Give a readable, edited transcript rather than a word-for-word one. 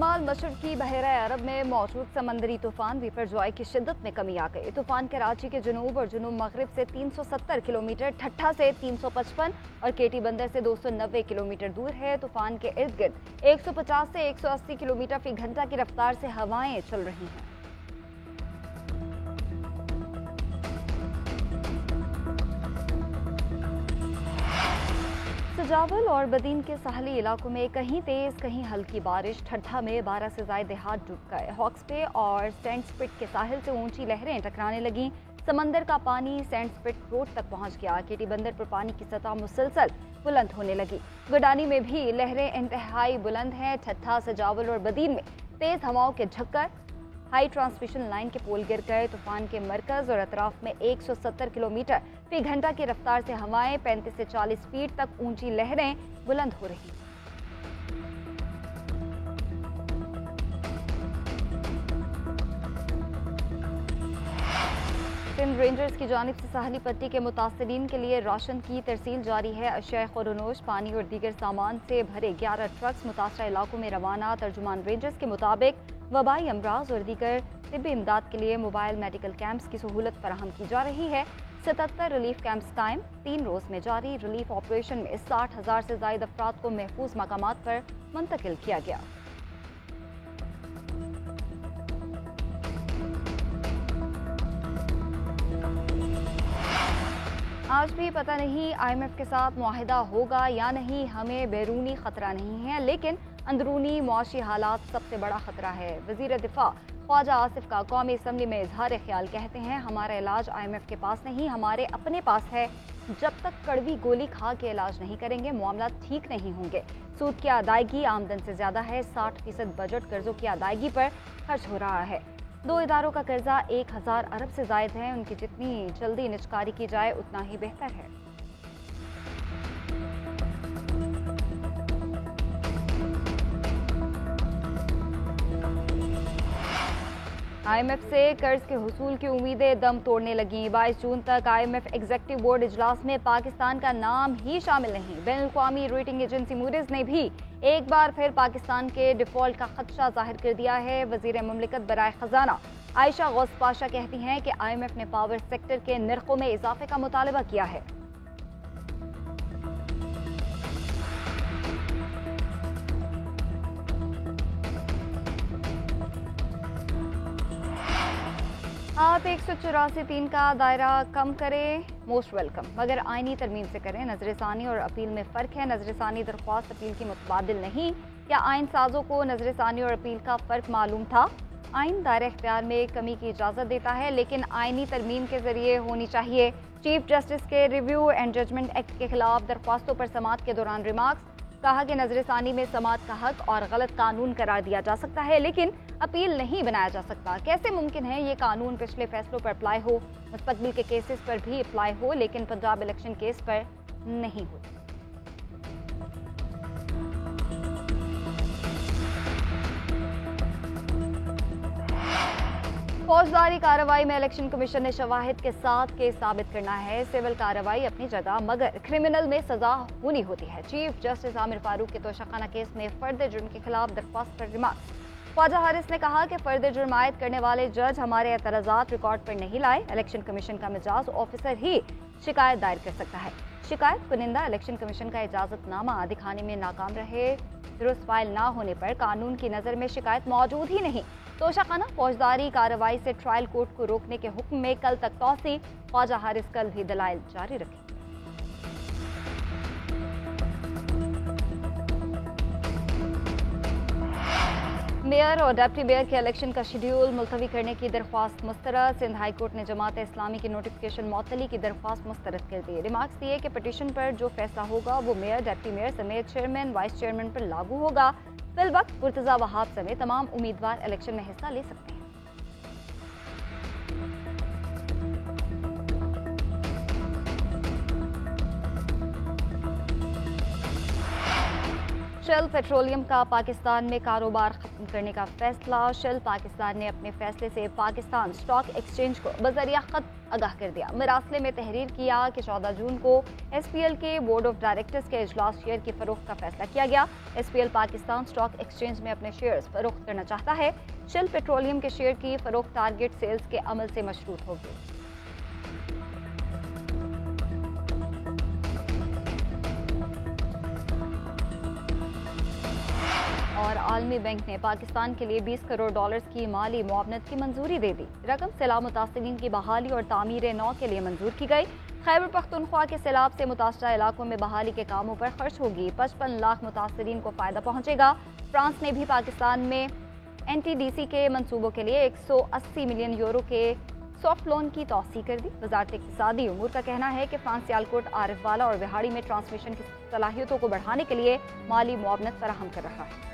शमाल मशरकी बहरा अरब में मौजूद समंदरी तूफान बिपरजॉय की शिद्दत में कमी आ गई। तूफान कराची के जनूब और जनूब मगरिब से 370 किलोमीटर, ठट्ठा से 355 और केटी बंदर से 290 किलोमीटर दूर है। तूफान के इर्द गिर्द 150 से 180 किलोमीटर फी घंटा की रफ्तार से हवाएं चल रही हैं। सजावल और बदीन के साहली इलाकों में कहीं तेज कहीं हल्की बारिश। ठट्ठा में 12 से ज्यादा देहात डूब गए। हॉक्स पे और सेंट स्पिट के साहिल से ऊंची लहरें टकराने लगीं। समंदर का पानी सेंट स्पिट रोड तक पहुंच गया। केटी बंदर पर पानी की सतह मुसलसल बुलंद होने लगी। गुडानी में भी लहरें इंतहाई बुलंद हैं। ठट्ठा, सजावल और बदीन में तेज हवाओं के झक्कर, हाई ट्रांसमिशन लाइन के पोल गिर गए। तूफान के मरकज और अतराफ में 170 किलोमीटर फी घंटा की रफ्तार से हवाएं, 35 से 40 फीट तक ऊंची लहरें बुलंद हो रही। सिंध रेंजर्स की जानिब से साहली पट्टी के मुतासिरीन के लिए राशन की तरसील जारी है। अशिया खुरनोश, पानी और दीगर सामान से भरे 11 ट्रक्स मुतासरा इलाकों में रवाना। तर्जुमान रेंजर्स के मुताबिक वबाई अमराज और दीगर तिब्बी इमदाद के लिए मोबाइल मेडिकल कैंप्स की सहूलत फराहम की जा रही है। 77 रिलीफ कैंप्स कायम, 3 रोज में जारी। रिलीफ ऑपरेशन में 60,000 से ज्यादा अफराद को महफूज मकामात पर मुंतकिल किया गया। आज भी पता नहीं IMF के साथ मुआहिदा होगा या नहीं। हमें बैरूनी खतरा नहीं है, लेकिन अंदरूनी मुआशी हालात सबसे बड़ा खतरा है। वजीर दिफा ख्वाजा आसिफ का कौमी असम्बली में इजहार ख्याल कहते हैं, हमारा इलाज IMF के पास नहीं, हमारे अपने पास है। जब तक कड़वी गोली खा के इलाज नहीं करेंगे, मामला ठीक नहीं होंगे। सूद की अदायगी आमदन से ज्यादा है। 60% बजट कर्जों की अदायगी पर खर्च हो रहा है। 2 इदारों का कर्जा 1000 अरब से जायद है। उनकी जितनी जल्दी निजकारी की जाए उतना ही बेहतर है। IMF से कर्ज के हुसूल की उम्मीदें दम तोड़ने लगी। 22 जून तक IMF एग्जीक्यूटिव बोर्ड इजलास में पाकिस्तान का नाम ही शामिल नहीं। बैनुल-अक़वामी रेटिंग एजेंसी मूडीज ने भी एक बार फिर पाकिस्तान के डिफॉल्ट का खदशा जाहिर कर दिया है। वजीर मुमलिकत बराए खजाना आयशा गौस पाशा कहती हैं कि IMF ने पावर सेक्टर के निर्खों में इजाफे का मुतालबा किया है। आप 184(3) का दायरा कम करें, मोस्ट वेलकम, मगर आईनी तरमीम से करें। नजरसानी और अपील में फ़र्क है। नजरसानी दरख्वास्त अपील की मुतबादिल नहीं। क्या आइन साजों को नजरसानी और अपील का फ़र्क मालूम था? आइन दायरा इख्तियार में कमी की इजाज़त देता है, लेकिन आइनी तरमीम के जरिए होनी चाहिए। चीफ जस्टिस के रिव्यू एंड जजमेंट एक्ट के खिलाफ दरख्वास्तों पर समाअत के दौरान रिमार्क्स। कहा कि नजरसानी में समाअत का हक और गलत कानून करार दिया जा सकता है, लेकिन अपील नहीं बनाया जा सकता। कैसे मुमकिन है ये कानून पिछले फैसलों पर अप्लाई हो, मुस्तकबिल के केसेस पर भी अप्लाई हो, लेकिन पंजाब इलेक्शन केस पर नहीं हो? फौजदारी कार्रवाई में इलेक्शन कमीशन ने शवाहिद के साथ केस साबित करना है। सिविल कार्रवाई अपनी जगह, मगर क्रिमिनल में सजा होनी होती है। चीफ जस्टिस आमिर फारूक के तोशाखाना केस में फर्द जुर्म के खिलाफ दरख्वास्त पर रिमार्क्स। ख्वाजा हारिस ने कहा कि फर्द जुर्म आयद करने वाले जज हमारे एतराज़ात रिकॉर्ड पर नहीं लाए। इलेक्शन कमीशन का मिजाज ऑफिसर ही शिकायत दायर कर सकता है। शिकायत कुनिंदा इलेक्शन कमीशन का इजाजतनामा दिखाने में नाकाम रहे। दुरुस्त फाइल ना होने पर कानून की नज़र में शिकायत मौजूद ही नहीं। तोशाखाना फौजदारी कार्रवाई से ट्रायल कोर्ट को रोकने के हुक्म में कल तक तौसी। ख्वाजा हारिस कल भी दलाइल जारी रखें। मेयर और डिप्टी मेयर के इलेक्शन का शेड्यूल मुलतवी करने की दरख्वास्त मुस्तरद। सिंध हाई कोर्ट ने जमात इस्लामी की नोटिफिकेशन मुअत्तली की दरख्वास्त मुस्तरद कर दी। रिमार्क्स दिए कि पिटीशन पर जो फैसला होगा वो मेयर, डिप्टी मेयर समेत चेयरमैन, वाइस चेयरमैन पर लागू होगा। फिलवक्त मुर्तजा वहाब समेत तमाम उम्मीदवार इलेक्शन में हिस्सा ले सकते हैं। शेल पेट्रोलियम का पाकिस्तान में कारोबार खत्म करने का फैसला। शेल पाकिस्तान ने अपने फैसले से पाकिस्तान स्टॉक एक्सचेंज को बजरिया खत आगाह कर दिया। मरासले में तहरीर किया कि 14 जून को SPL के बोर्ड ऑफ डायरेक्टर्स के इजलास शेयर की फरोख्त का फैसला किया गया। SPL पाकिस्तान स्टॉक एक्सचेंज में अपने शेयर्स फरोख्त करना चाहता है। शेल पेट्रोलियम के शेयर की फरोख्त टारगेट सेल्स के अमल से मशरूत होगी। और आलमी बैंक ने पाकिस्तान के लिए 20 करोड़ डॉलर्स की माली मुआवनत की मंजूरी दे दी। रकम सैलाब मुतासिरीन की बहाली और तामीर नौ के लिए मंजूर की गई। खैबर पख्तूनख्वा के सैलाब से मुतासरा इलाकों में बहाली के कामों पर खर्च होगी। 55 लाख मुतासिरीन को फायदा पहुंचेगा। फ्रांस ने भी पाकिस्तान में NTDC के मंसूबों के लिए 180 मिलियन यूरो के सॉफ्ट लोन की तौसीह कर दी। वजारत इक़्तिसादी उमूर का कहना है कि फ्रांस सियालकोट, आरिफवाला और बिहाड़ी में ट्रांसमिशन की सलाहियतों को बढ़ाने के लिए माली मुआवनत फराहम कर रहा है।